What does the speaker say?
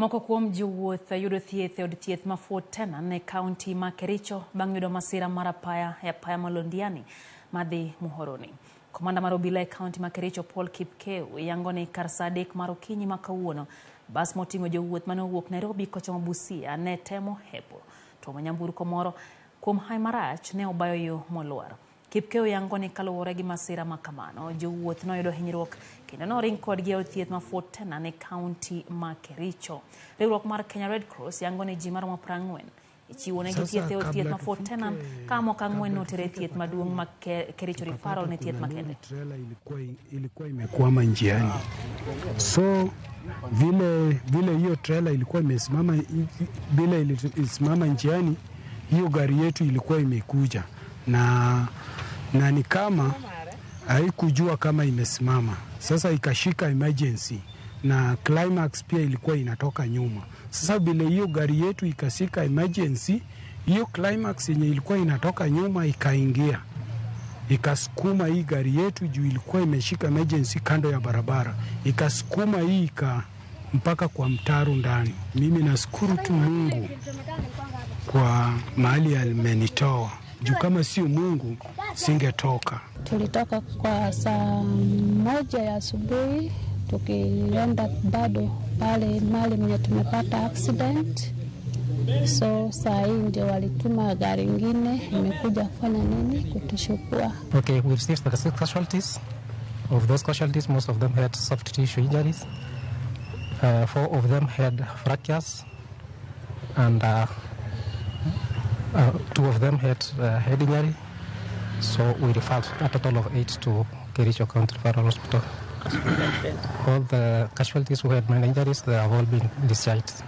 Moko kuom jowuoth yudo thieth od thieth ma Fort Tenan e kaunti ma Kericho bang' yudo masira mar apaya e apaya ma Londiani madhi Muhoroni. Komanda mar obila e kaunti ma Kericho Paul Kipkeu yango ni kar saa 3 mar okinyi ma kawuono bas moting'o jowuoth mane owuok Nairobi kochomo Busia ne temo hepo to nyamburko moro kuom hai marach ne obayo yo molwar. Kipkeu yango ni kaluwore gi masira ma kamano jowuoth noyudo hinyruok kendo noring kodgi od thieth ma Fort Tenan e kaunti ma Kericho. Riwruok mar Kenya Red Cross yango ni ji maromo 40 ichiwo ne thieth e od thieth ma Fort Tenan ka moko 4 notere thieth maduong' ma Kericho referral ne thieth makende. Ilikuwa imekwama njiani. So vile hiyo trailer ilikuwa imesimama, vile ilisimama njiani, hiyo gari yetu ilikuwa imekuja na ni kama haikujua kama imesimama. Sasa ikashika emergency na climax pia ilikuwa inatoka nyuma. Sasa bila hiyo gari yetu ikashika emergency, hiyo climax yenye ilikuwa inatoka nyuma ikaingia. Ikasukuma hii gari yetu juu ilikuwa imeshika emergency kando ya barabara. Ikasukuma hii mpaka kwa mtaro ndani. Mimi nashukuru tu Mungu kwa mahali amenitoa. Juu kama sio Mungu singetoka. Tulitoka kwa saa 1 ya asubuhi tukienda bado pale mahali mwenye tumepata accident. So saa hii ndio walituma gari ingine imekuja kufanya nini kutushukua. Okay, we received the 6 casualties. Of those casualties, most of them had soft tissue injuries. 4 of them had fractures and 2 of them had head injury. So we referred a total of 8 to Kericho County Referral Hospital. All the casualties who had minor injuries, they have all been discharged.